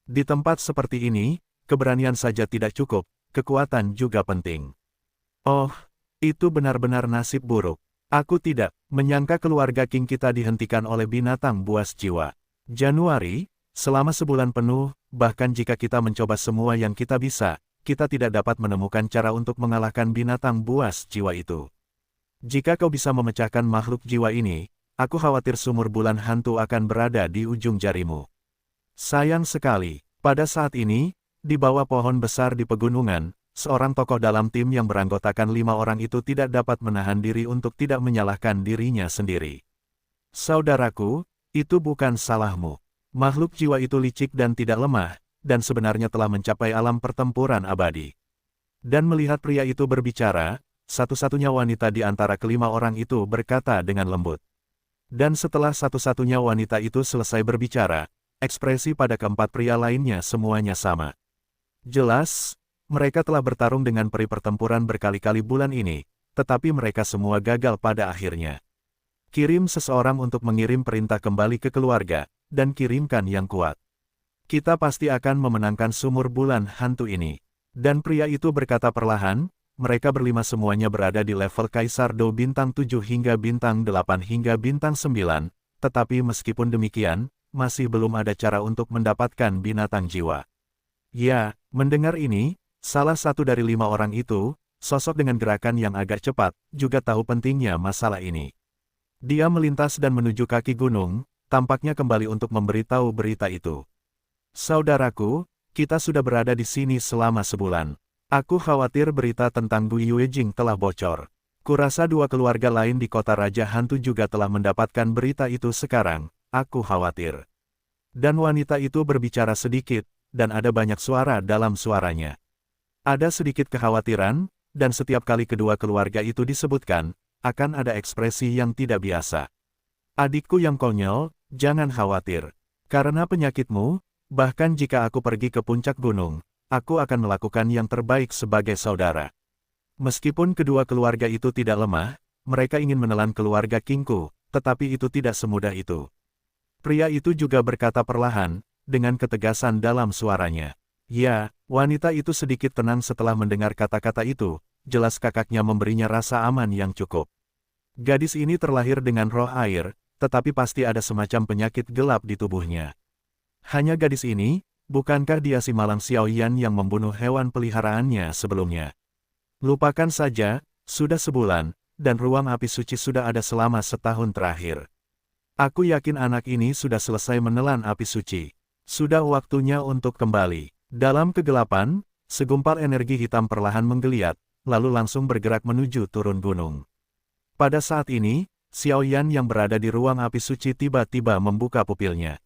Di tempat seperti ini, keberanian saja tidak cukup, kekuatan juga penting. Oh, itu benar-benar nasib buruk. Aku tidak menyangka keluarga King kita dihentikan oleh binatang buas jiwa. Januari, selama sebulan penuh, bahkan jika kita mencoba semua yang kita bisa, kita tidak dapat menemukan cara untuk mengalahkan binatang buas jiwa itu. Jika kau bisa memecahkan makhluk jiwa ini, aku khawatir sumur bulan hantu akan berada di ujung jarimu. Sayang sekali, pada saat ini, di bawah pohon besar di pegunungan, seorang tokoh dalam tim yang beranggotakan 5 orang itu tidak dapat menahan diri untuk tidak menyalahkan dirinya sendiri. Saudaraku, itu bukan salahmu. Makhluk jiwa itu licik dan tidak lemah, dan sebenarnya telah mencapai alam pertempuran abadi. Dan melihat pria itu berbicara, satu-satunya wanita di antara kelima orang itu berkata dengan lembut. Dan setelah satu-satunya wanita itu selesai berbicara, ekspresi pada keempat pria lainnya semuanya sama. Jelas, mereka telah bertarung dengan peri pertempuran berkali-kali bulan ini, tetapi mereka semua gagal pada akhirnya. Kirim seseorang untuk mengirim perintah kembali ke keluarga, dan kirimkan yang kuat. Kita pasti akan memenangkan sumur bulan hantu ini. Dan pria itu berkata perlahan, mereka berlima semuanya berada di level Kaisar Do bintang 7 hingga bintang 8 hingga bintang 9, tetapi meskipun demikian, masih belum ada cara untuk mendapatkan binatang jiwa. Ya, mendengar ini, salah satu dari 5 orang itu, sosok dengan gerakan yang agak cepat, juga tahu pentingnya masalah ini. Dia melintas dan menuju kaki gunung, tampaknya kembali untuk memberitahu berita itu. Saudaraku, kita sudah berada di sini selama sebulan. Aku khawatir berita tentang Gu Yuejing telah bocor. Kurasa 2 keluarga lain di kota Raja Hantu juga telah mendapatkan berita itu sekarang, aku khawatir. Dan wanita itu berbicara sedikit, dan ada banyak suara dalam suaranya. Ada sedikit kekhawatiran, dan setiap kali kedua keluarga itu disebutkan, akan ada ekspresi yang tidak biasa. Adikku yang konyol, jangan khawatir. Karena penyakitmu, bahkan jika aku pergi ke puncak gunung, aku akan melakukan yang terbaik sebagai saudara. Meskipun kedua keluarga itu tidak lemah, mereka ingin menelan keluarga Kingku, tetapi itu tidak semudah itu. Pria itu juga berkata perlahan, dengan ketegasan dalam suaranya. Ya, wanita itu sedikit tenang setelah mendengar kata-kata itu, jelas kakaknya memberinya rasa aman yang cukup. Gadis ini terlahir dengan roh air, tetapi pasti ada semacam penyakit gelap di tubuhnya. Hanya gadis ini, bukankah dia si malang Xiaoyan yang membunuh hewan peliharaannya sebelumnya? Lupakan saja, sudah sebulan, dan ruang api suci sudah ada selama setahun terakhir. Aku yakin anak ini sudah selesai menelan api suci. Sudah waktunya untuk kembali. Dalam kegelapan, segumpal energi hitam perlahan menggeliat, lalu langsung bergerak menuju turun gunung. Pada saat ini, Xiaoyan yang berada di ruang api suci tiba-tiba membuka pupilnya.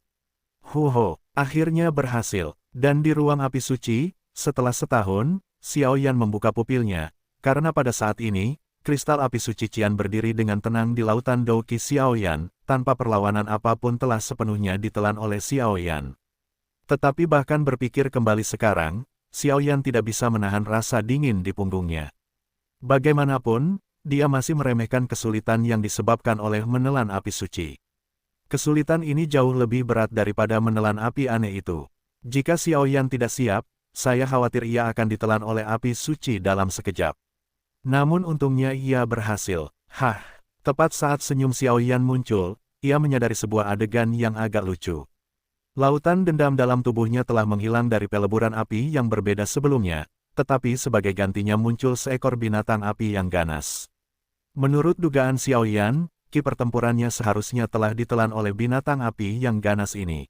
Huho, akhirnya berhasil. Dan di ruang api suci, setelah setahun, Xiaoyan membuka pupilnya, karena pada saat ini, kristal api suci Qian berdiri dengan tenang di lautan Douqi Xiaoyan, tanpa perlawanan apapun telah sepenuhnya ditelan oleh Xiaoyan. Tetapi bahkan berpikir kembali sekarang, Xiaoyan tidak bisa menahan rasa dingin di punggungnya. Bagaimanapun, dia masih meremehkan kesulitan yang disebabkan oleh menelan api suci. Kesulitan ini jauh lebih berat daripada menelan api aneh itu. Jika Xiaoyan tidak siap, saya khawatir ia akan ditelan oleh api suci dalam sekejap. Namun untungnya ia berhasil. Hah, tepat saat senyum Xiaoyan muncul, ia menyadari sebuah adegan yang agak lucu. Lautan dendam dalam tubuhnya telah menghilang dari peleburan api yang berbeda sebelumnya, tetapi sebagai gantinya muncul seekor binatang api yang ganas. Menurut dugaan Xiaoyan, ki pertempurannya seharusnya telah ditelan oleh binatang api yang ganas ini.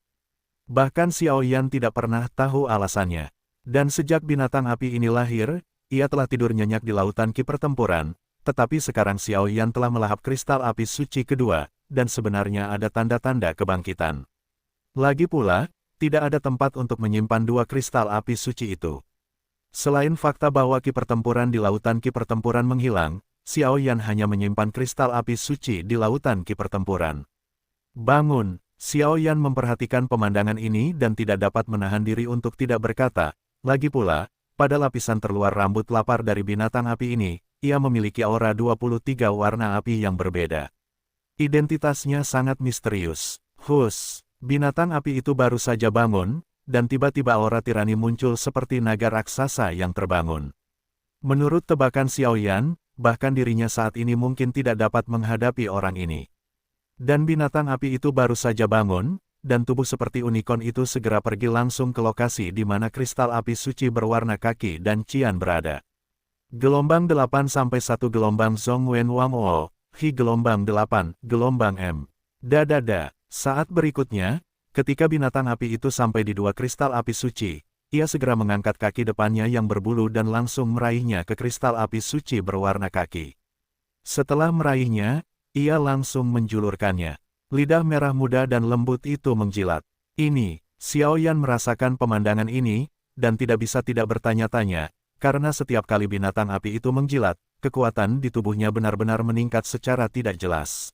Bahkan Xiaoyan tidak pernah tahu alasannya. Dan sejak binatang api ini lahir, ia telah tidur nyenyak di lautan ki pertempuran, tetapi sekarang Xiaoyan telah melahap kristal api suci kedua, dan sebenarnya ada tanda-tanda kebangkitan. Lagi pula, tidak ada tempat untuk menyimpan dua kristal api suci itu. Selain fakta bahwa ki pertempuran di lautan ki pertempuran menghilang, Xiaoyan hanya menyimpan kristal api suci di lautan ki pertempuran. Bangun, Xiaoyan memperhatikan pemandangan ini dan tidak dapat menahan diri untuk tidak berkata. Lagi pula, pada lapisan terluar rambut lapar dari binatang api ini, ia memiliki aura 23 warna api yang berbeda. Identitasnya sangat misterius. Hus! Binatang api itu baru saja bangun, dan tiba-tiba aura tirani muncul seperti naga raksasa yang terbangun. Menurut tebakan Xiaoyan, bahkan dirinya saat ini mungkin tidak dapat menghadapi orang ini. Dan binatang api itu baru saja bangun, dan tubuh seperti unicorn itu segera pergi langsung ke lokasi di mana kristal api suci berwarna kaki dan Qian berada. Gelombang 8 sampai 1 gelombang Zhong Wen Wang O, Hi gelombang 8, gelombang M. Dadada. Saat berikutnya, ketika binatang api itu sampai di dua kristal api suci, ia segera mengangkat kaki depannya yang berbulu dan langsung meraihnya ke kristal api suci berwarna kaki. Setelah meraihnya, ia langsung menjulurkannya. Lidah merah muda dan lembut itu menjilat. Ini, Xiaoyan merasakan pemandangan ini, dan tidak bisa tidak bertanya-tanya, karena setiap kali binatang api itu menjilat, kekuatan di tubuhnya benar-benar meningkat secara tidak jelas.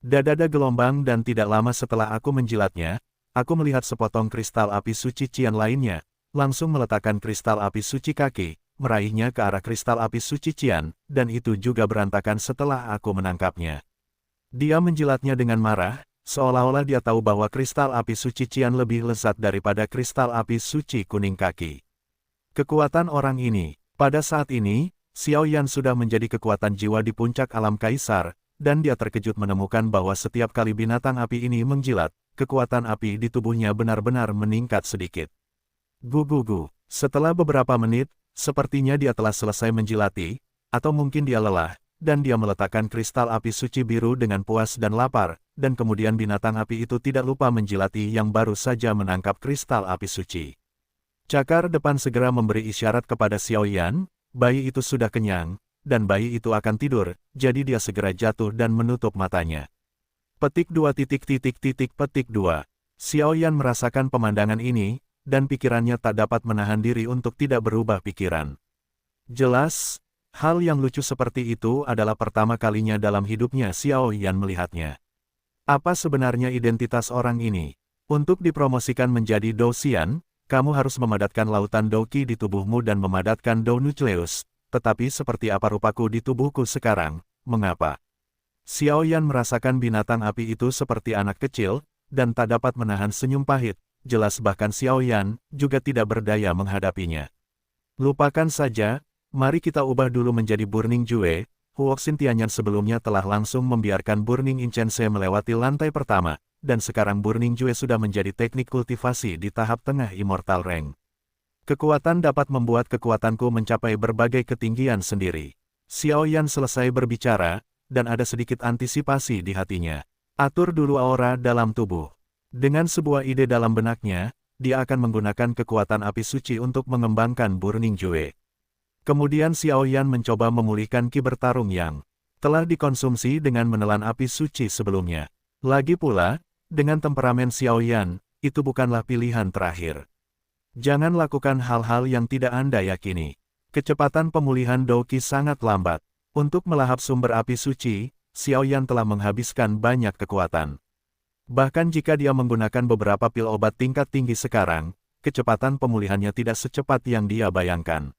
Dadada gelombang dan tidak lama setelah aku menjilatnya, aku melihat sepotong kristal api suci Qian lainnya, langsung meletakkan kristal api suci kaki, meraihnya ke arah kristal api suci Qian, dan itu juga berantakan setelah aku menangkapnya. Dia menjilatnya dengan marah, seolah-olah dia tahu bahwa kristal api suci Qian lebih lezat daripada kristal api suci kuning kaki. Kekuatan orang ini, pada saat ini, Xiaoyan sudah menjadi kekuatan jiwa di puncak alam kaisar, dan dia terkejut menemukan bahwa setiap kali binatang api ini menjilat, kekuatan api di tubuhnya benar-benar meningkat sedikit. Gugugu, setelah beberapa menit, sepertinya dia telah selesai menjilati, atau mungkin dia lelah, dan dia meletakkan kristal api suci biru dengan puas dan lapar, dan kemudian binatang api itu tidak lupa menjilati yang baru saja menangkap kristal api suci. Cakar depan segera memberi isyarat kepada Xiaoyan, bayi itu sudah kenyang, dan bayi itu akan tidur, jadi dia segera jatuh dan menutup matanya. Petik 2. Xiaoyan merasakan pemandangan ini, dan pikirannya tak dapat menahan diri untuk tidak berubah pikiran. Jelas, hal yang lucu seperti itu adalah pertama kalinya dalam hidupnya Xiao Yan melihatnya. Apa sebenarnya identitas orang ini? Untuk dipromosikan menjadi Dou Xian, kamu harus memadatkan lautan Dou Qi di tubuhmu dan memadatkan Dou Nucleus, tetapi seperti apa rupaku di tubuhku sekarang, mengapa? Xiao Yan merasakan binatang api itu seperti anak kecil, dan tak dapat menahan senyum pahit, jelas bahkan Xiao Yan juga tidak berdaya menghadapinya. Lupakan saja, mari kita ubah dulu menjadi Burning Jue. Huoxin Tianyan sebelumnya telah langsung membiarkan Burning Incense melewati lantai pertama, dan sekarang Burning Jue sudah menjadi teknik kultivasi di tahap tengah Immortal Rank. Kekuatan dapat membuat kekuatanku mencapai berbagai ketinggian sendiri. Xiao Yan selesai berbicara, dan ada sedikit antisipasi di hatinya. Atur dulu aura dalam tubuh. Dengan sebuah ide dalam benaknya, dia akan menggunakan kekuatan api suci untuk mengembangkan Burning Jue. Kemudian Xiao Yan mencoba memulihkan ki bertarung yang telah dikonsumsi dengan menelan api suci sebelumnya. Lagi pula, dengan temperamen Xiao Yan, itu bukanlah pilihan terakhir. Jangan lakukan hal-hal yang tidak Anda yakini. Kecepatan pemulihan Dou Qi sangat lambat. Untuk melahap sumber api suci, Xiao Yan telah menghabiskan banyak kekuatan. Bahkan jika dia menggunakan beberapa pil obat tingkat tinggi sekarang, kecepatan pemulihannya tidak secepat yang dia bayangkan.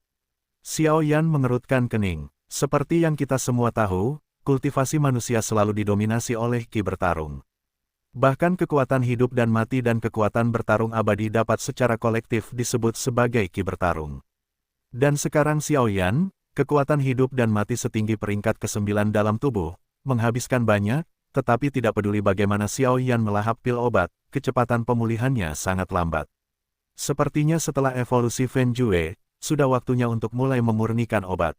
Xiao Yan mengerutkan kening. Seperti yang kita semua tahu, kultivasi manusia selalu didominasi oleh ki bertarung. Bahkan kekuatan hidup dan mati dan kekuatan bertarung abadi dapat secara kolektif disebut sebagai ki bertarung. Dan sekarang Xiao Yan, kekuatan hidup dan mati setinggi peringkat ke-9 dalam tubuh, menghabiskan banyak, tetapi tidak peduli bagaimana Xiao Yan melahap pil obat, kecepatan pemulihannya sangat lambat. Sepertinya setelah evolusi Fen Jue, sudah waktunya untuk mulai memurnikan obat.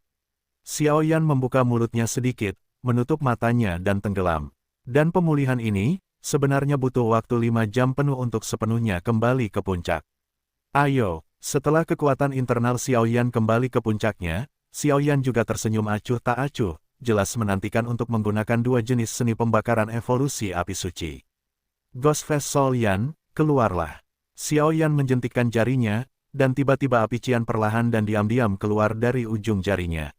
Xiao Yan membuka mulutnya sedikit, menutup matanya dan tenggelam. Dan pemulihan ini, sebenarnya butuh waktu 5 jam penuh untuk sepenuhnya kembali ke puncak. Ayo, setelah kekuatan internal Xiao Yan kembali ke puncaknya, Xiao Yan juga tersenyum acuh tak acuh, jelas menantikan untuk menggunakan dua jenis seni pembakaran evolusi api suci. Ghost Face Soul Yan, keluarlah. Xiao Yan menjentikkan jarinya, dan tiba-tiba api cian perlahan dan diam-diam keluar dari ujung jarinya.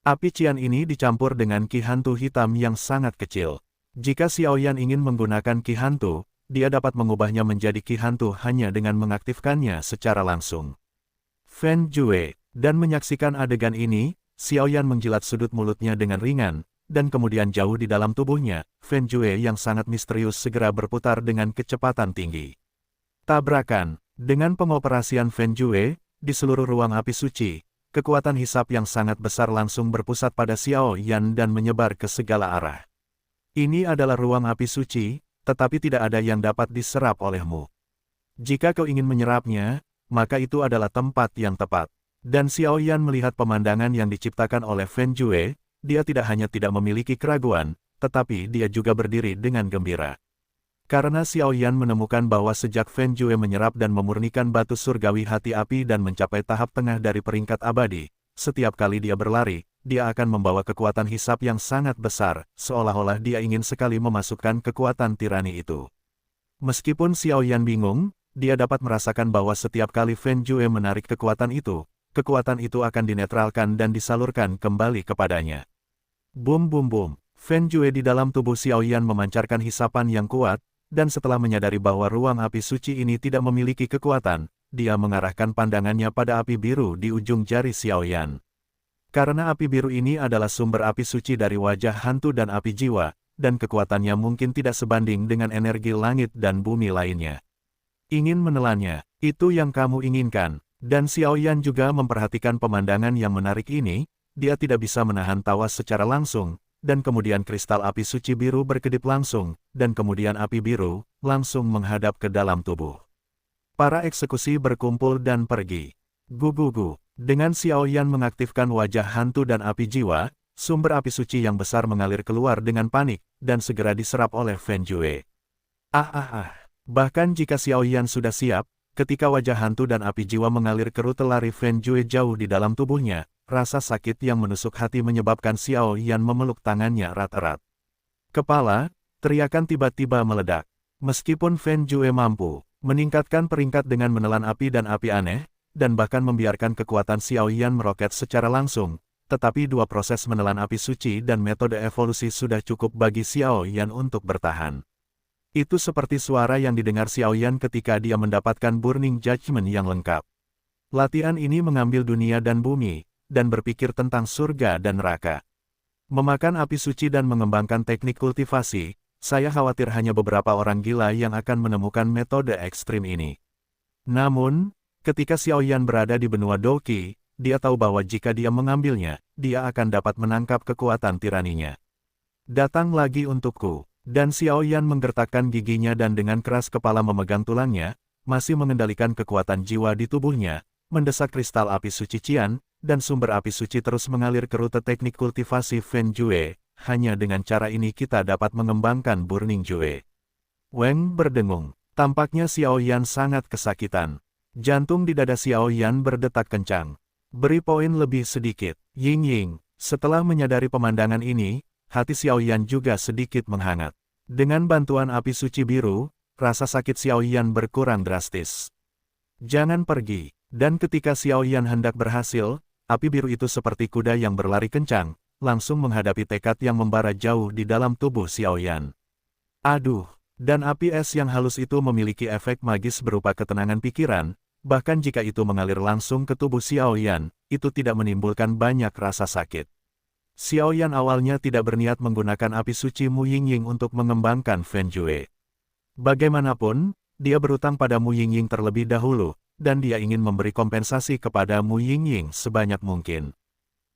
Api cian ini dicampur dengan ki hantu hitam yang sangat kecil. Jika Xiao Yan ingin menggunakan ki hantu, dia dapat mengubahnya menjadi ki hantu hanya dengan mengaktifkannya secara langsung. Fen Jue, dan menyaksikan adegan ini, Xiao Yan menjilat sudut mulutnya dengan ringan, dan kemudian jauh di dalam tubuhnya, Fen Jue yang sangat misterius segera berputar dengan kecepatan tinggi. Tabrakan. Dengan pengoperasian Fen Jue, di seluruh ruang api suci, kekuatan hisap yang sangat besar langsung berpusat pada Xiao Yan dan menyebar ke segala arah. Ini adalah ruang api suci, tetapi tidak ada yang dapat diserap olehmu. Jika kau ingin menyerapnya, maka itu adalah tempat yang tepat. Dan Xiao Yan melihat pemandangan yang diciptakan oleh Fen Jue, dia tidak hanya tidak memiliki keraguan, tetapi dia juga berdiri dengan gembira. Karena Xiao Yan menemukan bahwa sejak Fen Jue menyerap dan memurnikan batu surgawi hati api dan mencapai tahap tengah dari peringkat abadi, setiap kali dia berlari, dia akan membawa kekuatan hisap yang sangat besar, seolah-olah dia ingin sekali memasukkan kekuatan tirani itu. Meskipun Xiao Yan bingung, dia dapat merasakan bahwa setiap kali Fen Jue menarik kekuatan itu akan dinetralkan dan disalurkan kembali kepadanya. Boom boom boom, Fen Jue di dalam tubuh Xiao Yan memancarkan hisapan yang kuat, dan setelah menyadari bahwa ruang api suci ini tidak memiliki kekuatan, dia mengarahkan pandangannya pada api biru di ujung jari Xiao Yan. Karena api biru ini adalah sumber api suci dari wajah hantu dan api jiwa, dan kekuatannya mungkin tidak sebanding dengan energi langit dan bumi lainnya. Ingin menelannya, itu yang kamu inginkan, dan Xiao Yan juga memperhatikan pemandangan yang menarik ini, dia tidak bisa menahan tawa secara langsung, dan kemudian kristal api suci biru berkedip langsung, dan kemudian api biru langsung menghadap ke dalam tubuh. Para eksekusi berkumpul dan pergi. Gugugu. Dengan Xiao Yan mengaktifkan wajah hantu dan api jiwa, sumber api suci yang besar mengalir keluar dengan panik, dan segera diserap oleh Fen Jue. Bahkan jika Xiao Yan sudah siap, ketika wajah hantu dan api jiwa mengalir ke rute lari Fen Jue jauh di dalam tubuhnya, rasa sakit yang menusuk hati menyebabkan Xiao Yan memeluk tangannya erat-erat. Kepala, teriakan tiba-tiba meledak. Meskipun Fen Jue mampu meningkatkan peringkat dengan menelan api dan api aneh, dan bahkan membiarkan kekuatan Xiao Yan meroket secara langsung. Tetapi dua proses menelan api suci dan metode evolusi sudah cukup bagi Xiao Yan untuk bertahan. Itu seperti suara yang didengar Xiao Yan ketika dia mendapatkan Burning Judgment yang lengkap. Latihan ini mengambil dunia dan bumi, dan berpikir tentang surga dan neraka. Memakan api suci dan mengembangkan teknik kultivasi, saya khawatir hanya beberapa orang gila yang akan menemukan metode ekstrim ini. Namun, ketika Xiao Yan berada di benua Douqi, dia tahu bahwa jika dia mengambilnya, dia akan dapat menangkap kekuatan tiraninya. Datang lagi untukku. Dan Xiao Yan menggertakkan giginya dan dengan keras kepala memegang tulangnya, masih mengendalikan kekuatan jiwa di tubuhnya, mendesak kristal api suci Qian, dan sumber api suci terus mengalir ke rute teknik kultivasi Feng Jue. Hanya dengan cara ini kita dapat mengembangkan Burning Jue. Weng berdengung. Tampaknya Xiao Yan sangat kesakitan. Jantung di dada Xiao Yan berdetak kencang. Beri poin lebih sedikit. Ying Ying. Setelah menyadari pemandangan ini, hati Xiao Yan juga sedikit menghangat. Dengan bantuan api suci biru, rasa sakit Xiao Yan berkurang drastis. Jangan pergi. Dan ketika Xiao Yan hendak berhasil, api biru itu seperti kuda yang berlari kencang, langsung menghadapi tekad yang membara jauh di dalam tubuh Xiao Yan. Aduh, dan api es yang halus itu memiliki efek magis berupa ketenangan pikiran, bahkan jika itu mengalir langsung ke tubuh Xiao Yan, itu tidak menimbulkan banyak rasa sakit. Xiao Yan awalnya tidak berniat menggunakan api suci Mu Yingying untuk mengembangkan Feng Jue. Bagaimanapun, dia berutang pada Mu Yingying terlebih dahulu, dan dia ingin memberi kompensasi kepada Mu Yingying sebanyak mungkin.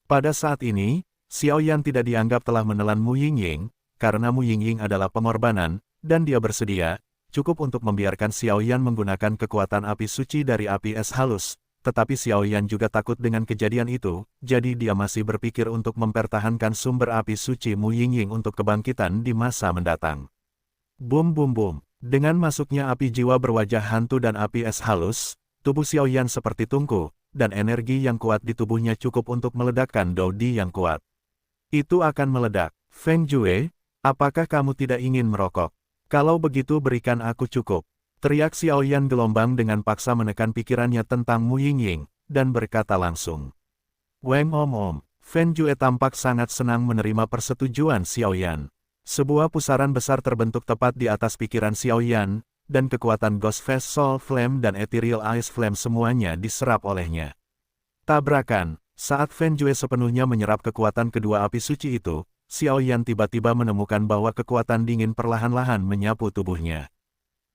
Pada saat ini, Xiao Yan tidak dianggap telah menelan Mu Yingying, karena Mu Yingying adalah pengorbanan, dan dia bersedia, cukup untuk membiarkan Xiao Yan menggunakan kekuatan api suci dari api es halus. Tetapi Xiao Yan juga takut dengan kejadian itu, jadi dia masih berpikir untuk mempertahankan sumber api suci Mu Yingying untuk kebangkitan di masa mendatang. Bum bum bum. Dengan masuknya api jiwa berwajah hantu dan api es halus, tubuh Xiao Yan seperti tungku, dan energi yang kuat di tubuhnya cukup untuk meledakkan Dodi yang kuat. Itu akan meledak. Feng Jue, apakah kamu tidak ingin merokok? Kalau begitu berikan aku cukup. Teriak Xiao Yan gelombang dengan paksa menekan pikirannya tentang Mu Yingying, dan berkata langsung. Weng om. Feng Jue tampak sangat senang menerima persetujuan Xiao Yan. Sebuah pusaran besar terbentuk tepat di atas pikiran Xiao Yan, dan kekuatan Ghost Fast Soul Flame dan Ethereal Ice Flame semuanya diserap olehnya. Tabrakan. Saat Feng Jue sepenuhnya menyerap kekuatan kedua api suci itu, Xiao Yan tiba-tiba menemukan bahwa kekuatan dingin perlahan-lahan menyapu tubuhnya.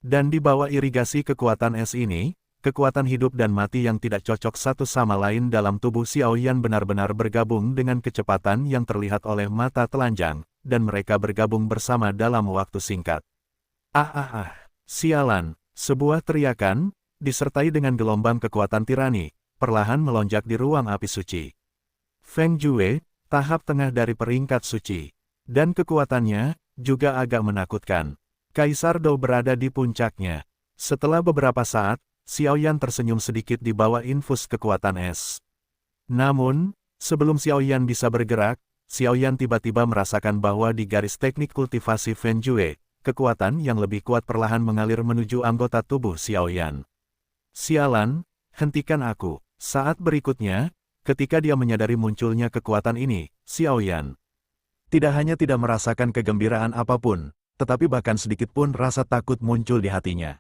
Dan di bawah irigasi kekuatan es ini, kekuatan hidup dan mati yang tidak cocok satu sama lain dalam tubuh Xiao Yan benar-benar bergabung dengan kecepatan yang terlihat oleh mata telanjang, dan mereka bergabung bersama dalam waktu singkat. Sialan, sebuah teriakan, disertai dengan gelombang kekuatan tirani, perlahan melonjak di ruang api suci. Feng Jue, tahap tengah dari peringkat suci, dan kekuatannya juga agak menakutkan. Kaisar Dou berada di puncaknya. Setelah beberapa saat, Xiao Yan tersenyum sedikit di bawah infus kekuatan es. Namun, sebelum Xiao Yan bisa bergerak, Xiao Yan tiba-tiba merasakan bahwa di garis teknik kultivasi Feng Jue, kekuatan yang lebih kuat perlahan mengalir menuju anggota tubuh Xiao Yan. Sialan, hentikan aku. Saat berikutnya, ketika dia menyadari munculnya kekuatan ini, Xiao Yan tidak hanya tidak merasakan kegembiraan apapun, tetapi bahkan sedikit pun rasa takut muncul di hatinya.